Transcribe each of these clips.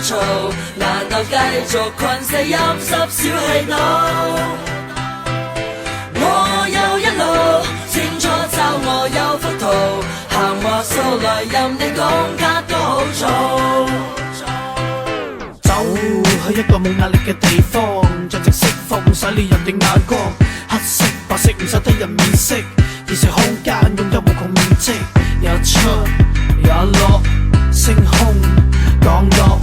嘈，難道繼續困死陰濕小氣腦？我有一路清楚找我有幅圖，行話數來任你講卡都好做。走去一個冇壓力嘅地方，盡情釋放洗練人嘅眼光，黑色白色唔使睇人面色，異世空間擁有無窮面積，有出有落，星空降落，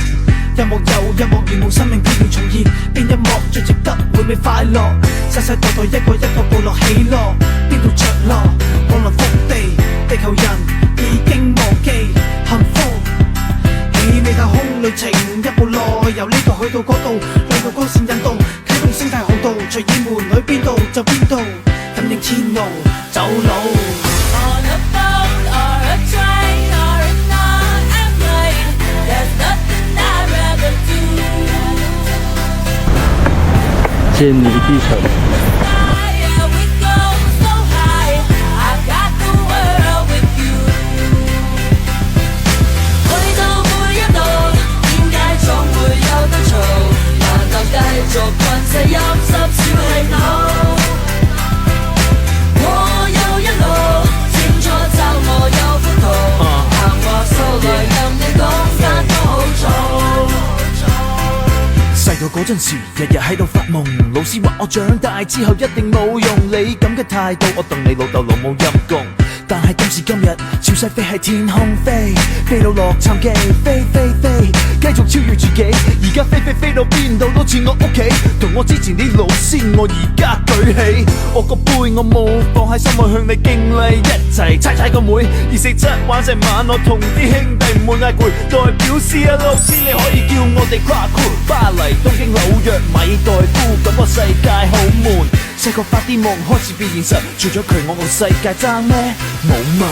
一幕又一幕如無生命片段重現，邊一幕最值得回味快樂？世世代代一個一個部落起落，邊度着落？降臨福地，地球人已經忘記幸福。氣味太空旅程一步內，由呢度去到嗰度，兩道光線引導，啟動星態航道，隨意門去邊度就邊度，感應天路走路。On a boat or a train or in an airplane, there's nothing I'd rather do. 见你地城。Higher we go so high, I got the world with you. 去到每一度，點解總會有得嘈？難道繼續困死陰濕小氣腦？我有一路清楚找我有幅圖，行話數來任你講間都好做。細個嗰陣時，日日喺度發夢，老師話我長大之後一定冇用，你咁嘅態度，我當你老豆老母陰公。但係今時今日，超細飛喺天空飛，飛到洛杉磯，飛飛飛，繼續超越自己。而家飛到邊度都似我屋企，同我之前啲老師，我而家舉起我個杯，我冇放喺心內向你敬禮，一齊猜個妹。247玩成晚，我同啲兄弟唔會嗌攰，代表師啊老師，你可以叫我哋跨酷巴黎、東京、紐約、米代夫，感覺世界好悶。細個發啲夢開始變現實，除咗佢我個世界爭咩？冇嘛。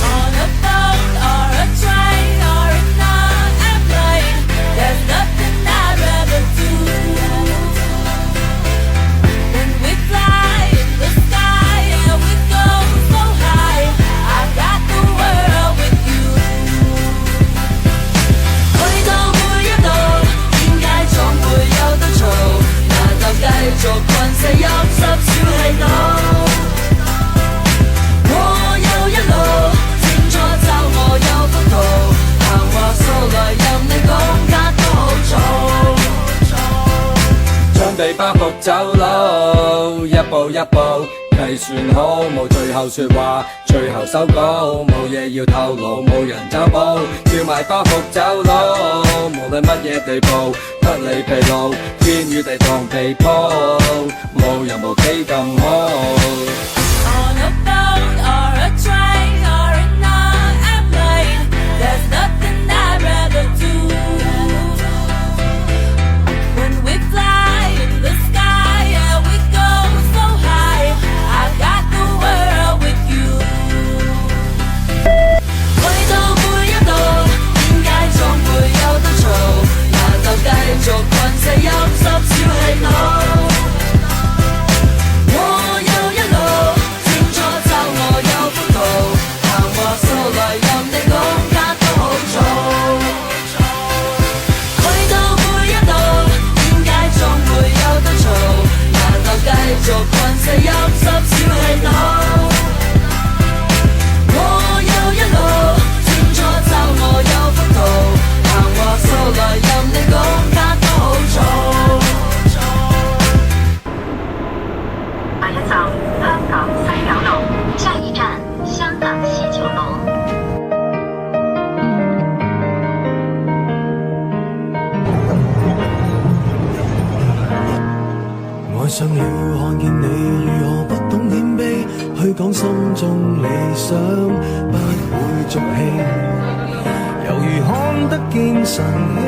On a boat or a train or in an airplane, there's nothing I'd rather do. When we fly in the sky and we go so high, I got the world with you. 去到每一度，點解總會有得嘈？難道繼續困死陰濕小氣腦？我有一路清楚找我有幅圖，行話數來任你講間都好做。將地包袱走佬，一步一步計算好，冇最後說話，最後收稿，冇嘢要透露，冇人找補，叫埋包袱走佬，無論乜嘢地步，得你疲勞，天與地當地鋪，冇人無幾咁好。On a boat or a train or in an airplane, there's nothing I'd rather do. When we fly in the sky and we go so high, I got the world with you. 去到每一度，點解總會有得嘈？難道繼續困死陰濕小氣腦？我有一路清楚找我有幅圖，行話數來任你講間都好做。去到每一度，點解總會有得嘈？難道繼續困死陰濕小氣腦？我有一路清楚找我有幅圖，行話數來任你講間都好做。下一站香港西九龍，下一站香港西九龍。愛上了看見你如何不懂謙卑，去講心中理想不會俗氣，猶如看得見晨曦，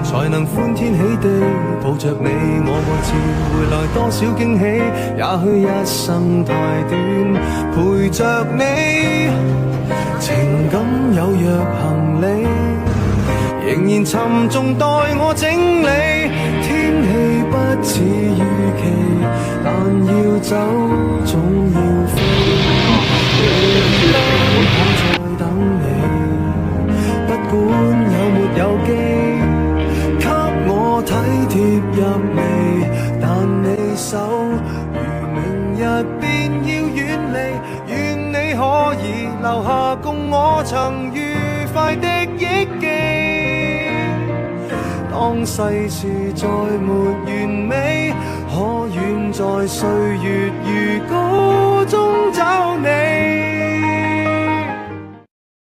才能歡天喜地抱着你，我愛召回來多少驚喜，也許一生太短，陪着你，情感有若行李，仍然沉重待我整理，天氣不似預期，但要走總要飛，不可再等你，不管有沒有機。曾愉快的憶記。當世事再沒完美，可遠在歲月如歌中找你。